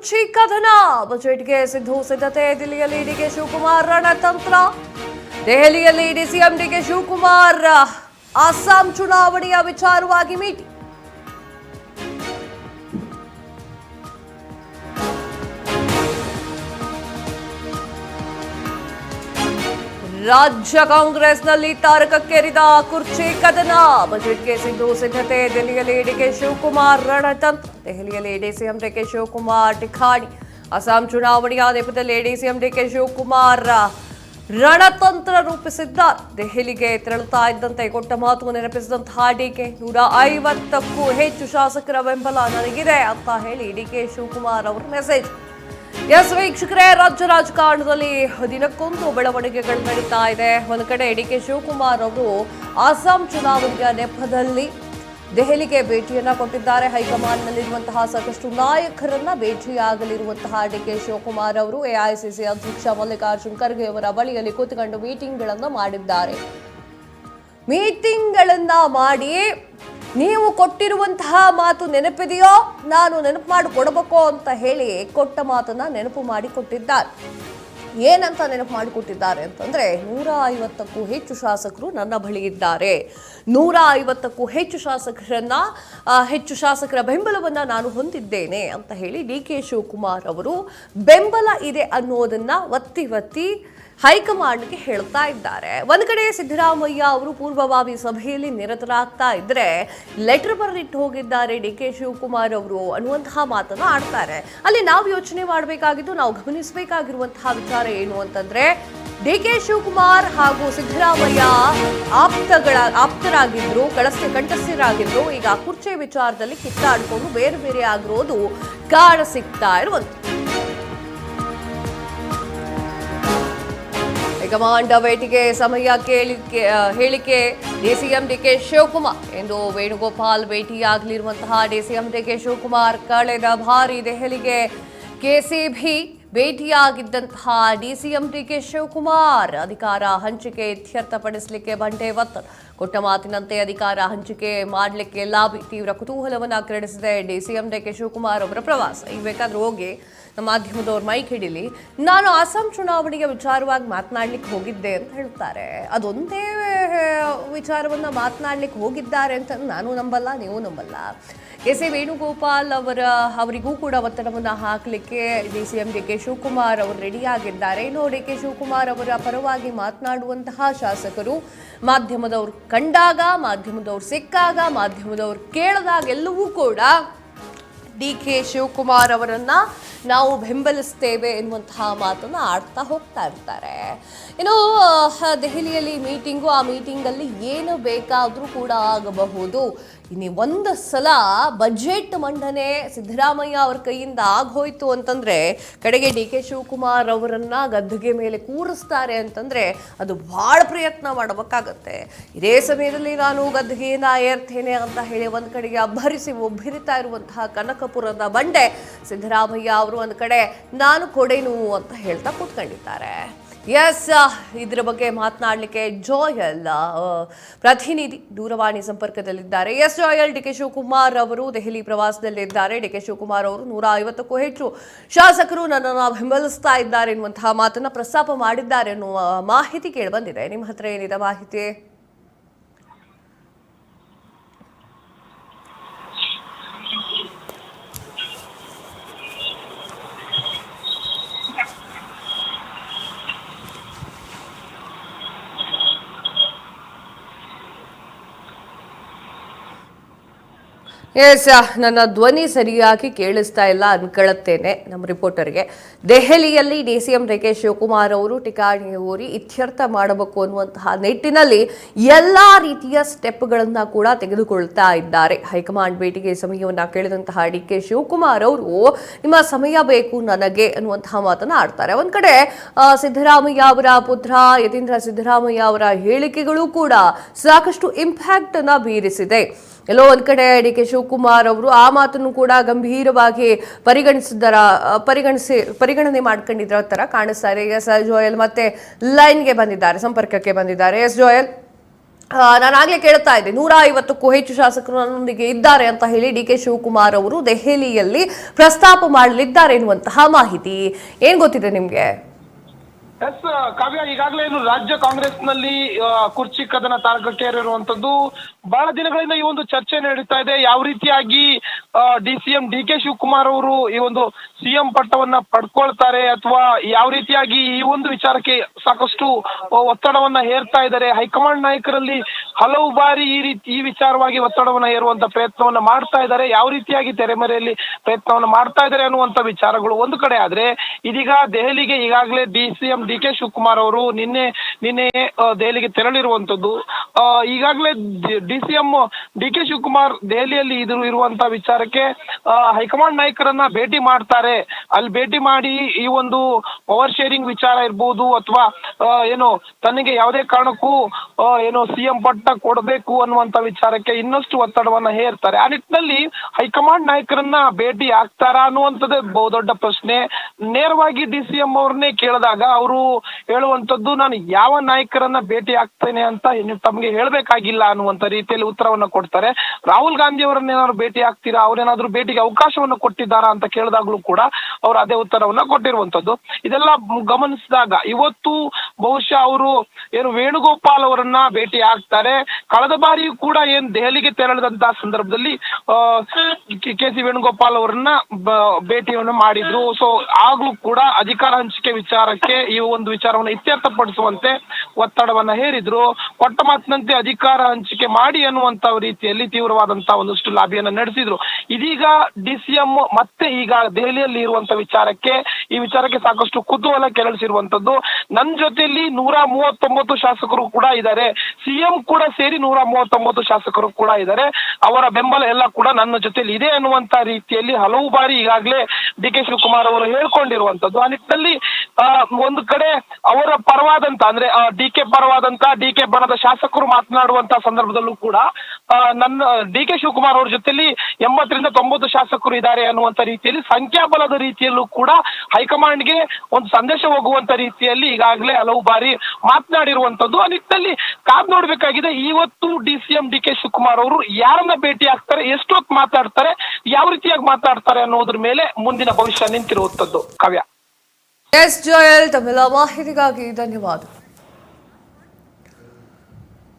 ಕುರ್ಚಿ ಕದನ ಬಜೆಟ್ಗೆ ಸಿದ್ಧತೆ ದಿಲ್ಲಿಯಲ್ಲಿ ಡಿಕೆ ಶಿವಕುಮಾರ್ ರಣತಂತ್ರ ದೆಹಲಿಯಲ್ಲಿ ಡಿಸಿಎಂ ಡಿಕೆ ಶಿವಕುಮಾರ್ ಅಸ್ಸಾಂ ಚುನಾವಣೆಯ ವಿಚಾರವಾಗಿ ಮೀಟಿಂಗ್ ರಾಜ್ಯ ಕಾಂಗ್ರೆಸ್ನಲ್ಲಿ ತಾರಕಕ್ಕೇರಿದ ಕುರ್ಚಿ ಕದನ ಬಜೆಟ್ಗೆ ಸಿದ್ಧತೆ ದಿಲ್ಲಿಯಲ್ಲಿ ಡಿಕೆ ಶಿವಕುಮಾರ್ ರಣತಂತ್ರ ದೆಹಲಿಯಲ್ಲಿ ಡಿಸಿಎಂ ಡಿಕೆ ಶಿವಕುಮಾರ್ ಠಿಕಾಣಿ ಅಸ್ಸಾಂ ಚುನಾವಣೆಯ ನೆಪದಲ್ಲಿ ಡಿಸಿಎಂ ಡಿಕೆ ಶಿವಕುಮಾರ್ ರಣತಂತ್ರ ರೂಪಿಸಿದ್ದಾರೆ. ದೆಹಲಿಗೆ ತೆರಳುತ್ತಾ ಇದ್ದಂತೆ ಕೊಟ್ಟ ಮಾತು ನೆನಪಿಸಿದಂತಹ ಡಿಕೆ 150ಕ್ಕೂ ಹೆಚ್ಚು ಶಾಸಕರ ಬೆಂಬಲ ನನಗಿದೆ ಅಂತ ಹೇಳಿ ಡಿಕೆ ಶಿವಕುಮಾರ್ ಅವರ ಮೆಸೇಜ್. ಎಸ್ ವೀಕ್ಷಕರೇ, ರಾಜ್ಯ ರಾಜಕಾರಣದಲ್ಲಿ ದಿನಕ್ಕೊಂದು ಬೆಳವಣಿಗೆಗಳು ನಡೀತಾ ಇದೆ. ಒಂದು ಕಡೆ ಡಿಕೆ ಶಿವಕುಮಾರ್ ಅವರು ಅಸ್ಸಾಂ ಚುನಾವಣೆಯ ನೆಪದಲ್ಲಿ ದೆಹಲಿಗೆ ಭೇಟಿಯನ್ನ ಕೊಟ್ಟಿದ್ದಾರೆ. ಹೈಕಮಾಂಡ್ನಲ್ಲಿರುವಂತಹ ಸಾಕಷ್ಟು ನಾಯಕರನ್ನ ಭೇಟಿಯಾಗಲಿರುವಂತಹ ಡಿಕೆ ಶಿವಕುಮಾರ್ ಅವರು ಎಐಸಿಸಿ ಅಧ್ಯಕ್ಷ ಮಲ್ಲಿಕಾರ್ಜುನ್ ಖರ್ಗೆ ಅವರ ಬಳಿಯಲ್ಲಿ ಕೂತ್ಕೊಂಡು ಮೀಟಿಂಗ್ಗಳನ್ನ ಮಾಡಿದ್ದಾರೆ. ಮೀಟಿಂಗ್ಗಳನ್ನ ಮಾಡಿ ನೀವು ಕೊಟ್ಟಿರುವಂತಹ ಮಾತು ನೆನಪಿದೆಯೋ, ನಾನು ನೆನಪು ಮಾಡಿ ಕೊಡಬೇಕು ಅಂತ ಹೇಳಿ ಕೊಟ್ಟ ಮಾತನ್ನ ನೆನಪು ಮಾಡಿ ಕೊಟ್ಟಿದ್ದಾರೆ. ಏನಂತ ನೆನಪು ಮಾಡಿಕೊಟ್ಟಿದ್ದಾರೆ ಅಂತಂದ್ರೆ 150ಕ್ಕೂ ಹೆಚ್ಚು ಶಾಸಕರು ನನ್ನ ಬಳಿ ಇದ್ದಾರೆ, 150ಕ್ಕೂ ಹೆಚ್ಚು ಶಾಸಕರ ಬೆಂಬಲವನ್ನ ನಾನು ಹೊಂದಿದ್ದೇನೆ ಅಂತ ಹೇಳಿ ಡಿಕೆ ಶಿವಕುಮಾರ್ ಅವರು ಬೆಂಬಲ ಇದೆ ಅನ್ನೋದನ್ನ ಒತ್ತಿ ಹೈಕಮಾಂಡ್ಗೆ ಹೇಳ್ತಾ ಇದ್ದಾರೆ. ಒಂದ್ ಕಡೆ ಸಿದ್ದರಾಮಯ್ಯ ಅವರು ಪೂರ್ವಭಾವಿ ಸಭೆಯಲ್ಲಿ ನಿರತರಾಗ್ತಾ ಇದ್ರೆ ಲೆಟರ್ ಬರೆದಿಟ್ಟು ಹೋಗಿದ್ದಾರೆ ಡಿಕೆ ಶಿವಕುಮಾರ್ ಅವರು ಅನ್ನುವಂತಹ ಮಾತನ್ನ ಆಡ್ತಾರೆ. ಅಲ್ಲಿ ನಾವು ಯೋಚನೆ ಮಾಡಬೇಕಾಗಿದ್ದು, ನಾವು ಗಮನಿಸಬೇಕಾಗಿರುವಂತಹ ವಿಚಾರ ಏನು ಅಂತಂದ್ರೆ, ಡಿಕೆ ಶಿವಕುಮಾರ್ ಹಾಗೂ ಸಿದ್ದರಾಮಯ್ಯ ಆಪ್ತರಾಗಿದ್ರು, ಕಂಠಸ್ಥರಾಗಿದ್ರು. ಈಗ ಕುರ್ಚಿ ವಿಚಾರದಲ್ಲಿ ಕಿತ್ತಾಡ್ಕೊಂಡು ಬೇರೆ ಬೇರೆ ಆಗಿರೋದು ಕಾಣ ಸಿಗ್ತಾ ಇರುವಂತ. ಹೈಕಮಾಂಡ್ ಭೇಟಿಗೆ ಸಮಯ ಹೇಳಿಕೆ ಡಿಸಿಎಂ ಡಿಕೆ ಶಿವಕುಮಾರ್ ಎಂದು ವೇಣುಗೋಪಾಲ್ ಭೇಟಿಯಾಗಲಿರುವಂತಹ ಡಿಸಿಎಂ ಡಿಕೆ ಶಿವಕುಮಾರ್ ಕಳೆದ ಬಾರಿ ದೆಹಲಿಗೆ ಕೆಸಿಬಿ ಭೇಟಿಯಾಗಿದ್ದಂತಹ ಡಿಸಿಎಂ ಡಿಕೆ ಶಿವಕುಮಾರ್ ಅಧಿಕಾರ ಹಂಚಿಕೆ ಇತ್ಯರ್ಥಪಡಿಸಲಿಕ್ಕೆ ಬಂಡೆ ಒತ್ತಡ. ಕೊಟ್ಟ ಮಾತಿನಂತೆ ಅಧಿಕಾರ ಹಂಚಿಕೆ ಮಾಡಲಿಕ್ಕೆ ಲಾಬಿ ತೀವ್ರ ಕುತೂಹಲವನ್ನು ಕೆರಳಿಸಿದೆ ಡಿಸಿಎಂ ಡಿಕೆ ಶಿವಕುಮಾರ್ ಅವರ ಪ್ರವಾಸ. ಈಗ ಬೇಕಾದ್ರೂ ಹೋಗಿ ನಮ್ಮ ಮಾಧ್ಯಮದವ್ರು ಮೈಕ್ ಹಿಡಿಲಿ, ನಾನು ಅಸ್ಸಾಂ ಚುನಾವಣೆಯ ವಿಚಾರವಾಗಿ ಮಾತನಾಡ್ಲಿಕ್ಕೆ ಹೋಗಿದ್ದೆ ಅಂತ ಹೇಳ್ತಾರೆ. ಅದೊಂದೇ ವಿಚಾರವನ್ನ ಮಾತನಾಡ್ಲಿಕ್ಕೆ ಹೋಗಿದ್ದಾರೆ ಅಂತ ನಾನು ನಂಬಲ್ಲ, ನೀವು ನಂಬಲ್ಲ. ಕೆ.ಸಿ. ವೇಣುಗೋಪಾಲ್ ಅವರಿಗೂ ಕೂಡ ಒತ್ತಡವನ್ನು ಹಾಕಲಿಕ್ಕೆ ಡಿಸಿಎಂ ಡಿಕೆ ಶಿವಕುಮಾರ್ ಅವರು ರೆಡಿಯಾಗಿದ್ದಾರೆ. ಇನ್ನು ಡಿಕೆ ಶಿವಕುಮಾರ್ ಅವರ ಪರವಾಗಿ ಮಾತನಾಡುವಂತಹ ಶಾಸಕರು ಮಾಧ್ಯಮದವ್ರು ಕಂಡಾಗ, ಮಾಧ್ಯಮದವ್ರು ಸಿಕ್ಕಾಗ, ಮಾಧ್ಯಮದವ್ರು ಕೇಳಿದಾಗ ಎಲ್ಲವೂ ಕೂಡ ಡಿಕೆ ಶಿವಕುಮಾರ್ ಅವರನ್ನ ನಾವು ಬೆಂಬಲಿಸ್ತೇವೆ ಎನ್ನುವಂತಹ ಮಾತನ್ನು ಆಡ್ತಾ ಹೋಗ್ತಾ ಇರ್ತಾರೆ. ಇನ್ನು ದೆಹಲಿಯಲ್ಲಿ ಮೀಟಿಂಗು, ಆ ಮೀಟಿಂಗಲ್ಲಿ ಏನು ಬೇಕಾದರೂ ಕೂಡ ಆಗಬಹುದು. ಇನ್ನು ಒಂದು ಸಲ ಬಜೆಟ್ ಮಂಡನೆ ಸಿದ್ದರಾಮಯ್ಯ ಅವರ ಕೈಯಿಂದ ಆಗೋಯ್ತು ಅಂತಂದ್ರೆ ಕಡೆಗೆ ಡಿಕೆ ಶಿವಕುಮಾರ್ ಅವರನ್ನ ಗದ್ದುಗೆ ಮೇಲೆ ಕೂರಿಸ್ತಾರೆ ಅಂತಂದ್ರೆ ಅದು ಬಹಳ ಪ್ರಯತ್ನ ಮಾಡಬೇಕಾಗತ್ತೆ. ಇದೇ ಸಮಯದಲ್ಲಿ ನಾನು ಗದ್ದುಗೆಯನ್ನ ಏರ್ತೇನೆ ಅಂತ ಹೇಳಿ ಒಂದ್ ಕಡೆಗೆ ಒಬ್ಬರಿತಾ ಇರುವಂತಹ ಕನಕಪುರದ ಬಂಡೆ ಸಿದ್ದರಾಮಯ್ಯ ಅವರು ಒಂದ್ ಕಡೆ ನಾನು ಕೊಡೇನು ಅಂತ ಹೇಳ್ತಾ ಕೂತ್ಕೊಂಡಿದ್ದಾರೆ. ಎಸ್, ಇದರ ಬಗ್ಗೆ ಮಾತನಾಡಲಿಕ್ಕೆ ಜೋಯಲ್ ಪ್ರತಿನಿಧಿ ದೂರವಾಣಿ ಸಂಪರ್ಕದಲ್ಲಿದ್ದಾರೆ. ಎಸ್ ಜೋಯಲ್, ಡಿಕೆ ಶಿವಕುಮಾರ್ ಅವರು ದೆಹಲಿ ಪ್ರವಾಸದಲ್ಲಿದ್ದಾರೆ. ಡಿಕೆ ಶಿವಕುಮಾರ್ ಅವರು 150ಕ್ಕೂ ಹೆಚ್ಚು ಶಾಸಕರು ನನ್ನನ್ನು ಬೆಂಬಲಿಸ್ತಾ ಇದ್ದಾರೆ ಎನ್ನುವಂತಹ ಮಾತನ್ನ ಪ್ರಸ್ತಾಪ ಮಾಡಿದ್ದಾರೆ ಎನ್ನುವ ಮಾಹಿತಿ ಕೇಳಿಬಂದಿದೆ. ನಿಮ್ಮ ಹತ್ರ ಏನಿದೆ ಮಾಹಿತಿ? ಎಸ್, ನನ್ನ ಧ್ವನಿ ಸರಿಯಾಗಿ ಕೇಳಿಸ್ತಾ ಇಲ್ಲ ಅನ್ಕೊಳ್ಳುತ್ತೇನೆ ನಮ್ಮ ರಿಪೋರ್ಟರ್ಗೆ. ದೆಹಲಿಯಲ್ಲಿ ಡಿಸಿಎಂ ಡಿಕೆ ಶಿವಕುಮಾರ್ ಅವರು ಠಿಕಾಣಿ ಊರಿ ಇತ್ಯರ್ಥ ಮಾಡಬೇಕು ಅನ್ನುವಂತಹ ನಿಟ್ಟಿನಲ್ಲಿ ಎಲ್ಲಾ ರೀತಿಯ ಸ್ಟೆಪ್ಗಳನ್ನ ಕೂಡ ತೆಗೆದುಕೊಳ್ತಾ ಇದ್ದಾರೆ. ಹೈಕಮಾಂಡ್ ಭೇಟಿಗೆ ಸಮಯವನ್ನ ಕೇಳಿದಂತಹ ಡಿಕೆ ಶಿವಕುಮಾರ್ ಅವರು ನಿಮ್ಮ ಸಮಯ ಬೇಕು ನನಗೆ ಅನ್ನುವಂತಹ ಮಾತನ್ನ ಆಡ್ತಾರೆ. ಒಂದ್ ಕಡೆ ಸಿದ್ದರಾಮಯ್ಯ ಅವರ ಪುತ್ರ ಯತೀಂದ್ರ ಸಿದ್ದರಾಮಯ್ಯ ಅವರ ಹೇಳಿಕೆಗಳು ಕೂಡ ಸಾಕಷ್ಟು ಇಂಪ್ಯಾಕ್ಟ್ ಅನ್ನ ಬೀರಿಸಿದೆ. ಎಲ್ಲೋ ಒಂದ್ ಕಡೆ ಡಿಕೆ ಶಿವಕುಮಾರ್ ಅವರು ಆ ಮಾತನ್ನು ಕೂಡ ಗಂಭೀರವಾಗಿ ಪರಿಗಣನೆ ಮಾಡ್ಕೊಂಡಿದ್ರ ತರ ಕಾಣಿಸ್ತಾ ಇದೆ. ಎಸ್ ಜೋಯಲ್ ಮತ್ತೆ ಲೈನ್ಗೆ ಬಂದಿದ್ದಾರೆ, ಸಂಪರ್ಕಕ್ಕೆ ಬಂದಿದ್ದಾರೆ. ಎಸ್ ಜೋಯಲ್, ನಾನಾಗ್ಲೇ ಕೇಳ್ತಾ ಇದ್ದೆ 150ಕ್ಕೂ ಹೆಚ್ಚು ಶಾಸಕರು ನನ್ನೊಂದಿಗೆ ಇದ್ದಾರೆ ಅಂತ ಹೇಳಿ ಡಿ ಕೆ ಶಿವಕುಮಾರ್ ಅವರು ದೆಹಲಿಯಲ್ಲಿ ಪ್ರಸ್ತಾಪ ಮಾಡಲಿದ್ದಾರೆ ಎನ್ನುವಂತಹ ಮಾಹಿತಿ ಏನ್ ಗೊತ್ತಿದೆ ನಿಮ್ಗೆ? ಎಸ್ ಕಾವ್ಯ, ಈಗಾಗಲೇ ಏನು ರಾಜ್ಯ ಕಾಂಗ್ರೆಸ್ ನಲ್ಲಿ ಕುರ್ಚಿ ಕದನ ತಾರಕಕ್ಕೇರಿರುವಂತದ್ದು ಬಹಳ ದಿನಗಳಿಂದ ಈ ಒಂದು ಚರ್ಚೆ ನಡೀತಾ ಇದೆ. ಯಾವ ರೀತಿಯಾಗಿ ಡಿ.ಸಿ.ಎಂ ಡಿ ಕೆ ಶಿವಕುಮಾರ್ ಅವರು ಈ ಒಂದು ಸಿಎಂ ಪಟ್ಟವನ್ನ ಪಡ್ಕೊಳ್ತಾರೆ ಅಥವಾ ಯಾವ ರೀತಿಯಾಗಿ ಈ ಒಂದು ವಿಚಾರಕ್ಕೆ ಸಾಕಷ್ಟು ಒತ್ತಡವನ್ನ ಹೇರ್ತಾ ಇದ್ದಾರೆ. ಹೈಕಮಾಂಡ್ ನಾಯಕರಲ್ಲಿ ಹಲವು ಬಾರಿ ಈ ವಿಚಾರವಾಗಿ ಒತ್ತಡವನ್ನ ಹೇರುವಂತ ಪ್ರಯತ್ನವನ್ನ ಮಾಡ್ತಾ ಇದ್ದಾರೆ. ಯಾವ ರೀತಿಯಾಗಿ ತೆರೆಮರೆಯಲ್ಲಿ ಪ್ರಯತ್ನವನ್ನ ಮಾಡ್ತಾ ಇದ್ದಾರೆ ಅನ್ನುವಂತ ವಿಚಾರಗಳು ಒಂದು ಕಡೆ ಆದ್ರೆ, ಇದೀಗ ದೆಹಲಿಗೆ ಈಗಾಗಲೇ ಡಿ.ಸಿ.ಎಂ ಡಿ ಕೆ ಶಿವಕುಮಾರ್ ಅವರು ನಿನ್ನೆ ದೆಹಲಿಗೆ ತೆರಳಿರುವಂತದ್ದು. ಈಗಾಗಲೇ ಡಿ.ಸಿ.ಎಂ ಡಿ ಕೆ ಶಿವಕುಮಾರ್ ದೆಹಲಿಯಲ್ಲಿ ಇರುವಂತ ವಿಚಾರಕ್ಕೆ ಹೈಕಮಾಂಡ್ ನಾಯಕರನ್ನ ಭೇಟಿ ಮಾಡ್ತಾರೆ. ಅಲ್ಲಿ ಭೇಟಿ ಮಾಡಿ ಈ ಒಂದು ಪವರ್ ಶೇರಿಂಗ್ ವಿಚಾರ ಇರ್ಬೋದು ಅಥವಾ ಏನು ತನಗೆ ಯಾವುದೇ ಕಾರಣಕ್ಕೂ ಏನು ಸಿಎಂ ಪಟ್ಟ ಕೊಡಬೇಕು ಅನ್ನುವಂತ ವಿಚಾರಕ್ಕೆ ಇನ್ನಷ್ಟು ಒತ್ತಡವನ್ನ ಹೇರ್ತಾರೆ. ಆ ನಿಟ್ಟಿನಲ್ಲಿ ಹೈಕಮಾಂಡ್ ನಾಯಕರನ್ನ ಭೇಟಿ ಆಗ್ತಾರಾ ಅನ್ನುವಂಥದ್ದೇ ಬಹುದೊಡ್ಡ ಪ್ರಶ್ನೆ. ನೇರವಾಗಿ ಡಿ.ಸಿ.ಎಂ ಅವ್ರನ್ನೇ ಕೇಳಿದಾಗ ಅವರು ಹೇಳುವಂತದ್ದು, ನಾನು ಯಾವ ನಾಯಕರನ್ನ ಭೇಟಿ ಆಗ್ತೇನೆ ಅಂತ ತಮ್ಗೆ ಹೇಳ್ಬೇಕಾಗಿಲ್ಲ ಅನ್ನುವಂತ ರೀತಿಯಲ್ಲಿ ಉತ್ತರವನ್ನ ಕೊಡ್ತಾರೆ. ರಾಹುಲ್ ಗಾಂಧಿ ಅವರನ್ನೇನಾದ್ರು ಭೇಟಿ ಆಗ್ತೀರಾ, ಅವ್ರೇನಾದ್ರು ಭೇಟಿಗೆ ಅವಕಾಶವನ್ನ ಕೊಟ್ಟಿದ್ದಾರಾ ಅಂತ ಕೇಳಿದಾಗ್ಲೂ ಕೂಡ ಅವ್ರು ಅದೇ ಉತ್ತರವನ್ನ ಕೊಟ್ಟಿರುವಂತದ್ದು. ಇದೆಲ್ಲ ಗಮನಿಸಿದಾಗ ಇವತ್ತು ಬಹುಶಃ ಅವರು ಏನು ವೇಣುಗೋಪಾಲ್ ಅವರನ್ನ ಭೇಟಿ ಆಗ್ತಾರೆ. ಕಳೆದ ಬಾರಿಯೂ ಕೂಡ ಏನ್ ದೆಹಲಿಗೆ ತೆರಳಿದಂತಹ ಸಂದರ್ಭದಲ್ಲಿ ಕೆ.ಸಿ. ವೇಣುಗೋಪಾಲ್ ಅವರನ್ನ ಭೇಟಿಯನ್ನು ಮಾಡಿದ್ರು. ಸೊ ಆಗ್ಲೂ ಕೂಡ ಅಧಿಕಾರ ಹಂಚಿಕೆ ವಿಚಾರಕ್ಕೆ ಈ ಒಂದು ವಿಚಾರವನ್ನು ಇತ್ಯರ್ಥಪಡಿಸುವಂತೆ ಒತ್ತಡವನ್ನ ಹೇರಿದ್ರು. ಕೊಟ್ಟ ಮಾತಿನಂತೆ ಅಧಿಕಾರ ಹಂಚಿಕೆ ಮಾಡಿ ಅನ್ನುವಂತ ರೀತಿಯಲ್ಲಿ ತೀವ್ರವಾದಂತಹ ಒಂದಷ್ಟು ಲಾಬಿಯನ್ನ ನಡೆಸಿದ್ರು. ಇದೀಗ ಡಿ.ಸಿ.ಎಂ ಮತ್ತೆ ಈಗ ದೆಹಲಿಯಲ್ಲಿ ಇರುವಂತ ಈ ವಿಚಾರಕ್ಕೆ ಸಾಕಷ್ಟು ಕುತೂಹಲ ಕೆರಳಿಸಿರುವಂತದ್ದು. ನನ್ನ ಜೊತೆಯಲ್ಲಿ 139 ಶಾಸಕರು ಕೂಡ ಇದ್ದಾರೆ, ಸಿಎಂ ಕೂಡ ಸೇರಿ 139 ಶಾಸಕರು ಕೂಡ ಇದ್ದಾರೆ, ಅವರ ಬೆಂಬಲ ಎಲ್ಲ ಕೂಡ ನನ್ನ ಜೊತೆಲಿ ಇದೆ ಅನ್ನುವಂತ ರೀತಿಯಲ್ಲಿ ಹಲವು ಬಾರಿ ಈಗಾಗಲೇ ಡಿ ಕೆ ಶಿವಕುಮಾರ್ ಅವರು ಹೇಳ್ಕೊಂಡಿರುವಂತದ್ದು. ಆ ನಿಟ್ಟಿನಲ್ಲಿ ಒಂದು ಕಡೆ ಅವರ ಪರವಾದಂತ ಅಂದ್ರೆ ಡಿ ಕೆ ಬಣದ ಶಾಸಕರು ಮಾತನಾಡುವಂತ ಸಂದರ್ಭದಲ್ಲೂ ಕೂಡ ನನ್ನ ಡಿ ಕೆ ಶಿವಕುಮಾರ್ ಅವ್ರ ಜೊತೆಲಿ 80ರಿಂದ 90 ಶಾಸಕರು ಇದ್ದಾರೆ ಅನ್ನುವಂತ ರೀತಿಯಲ್ಲಿ ಸಂಖ್ಯಾಬಲದ ರೀತಿಯಲ್ಲೂ ಕೂಡ ಹೈಕಮಾಂಡ್ಗೆ ಒಂದು ಸಂದೇಶ ಹೋಗುವಂತ ರೀತಿಯಲ್ಲಿ ಈಗಾಗಲೇ ಹಲವು ಬಾರಿ ಮಾತನಾಡಿರುವಂತದ್ದು. ಆ ನಿಟ್ಟಿನಲ್ಲಿ ಕಾದ್ ನೋಡ್ಬೇಕಾಗಿದೆ. ಇವತ್ತು ಡಿ.ಸಿ.ಎಂ ಡಿ ಕೆ ಶಿವಕುಮಾರ್ ಅವರು ಯಾರನ್ನ ಭೇಟಿ ಆಗ್ತಾರೆ, ಎಷ್ಟೊತ್ತು ಮಾತಾಡ್ತಾರೆ, ಯಾವ ರೀತಿಯಾಗಿ ಮಾತಾಡ್ತಾರೆ ಅನ್ನೋದ್ರ ಮೇಲೆ ಮುಂದಿನ ಭವಿಷ್ಯ ನಿಂತಿರುವಂತದ್ದು. ಕಾವ್ಯ. ಎಸ್ ಜೋಯಲ್, ತಮ್ಮೆಲ್ಲ ಮಾಹಿತಿಗಾಗಿ ಧನ್ಯವಾದ.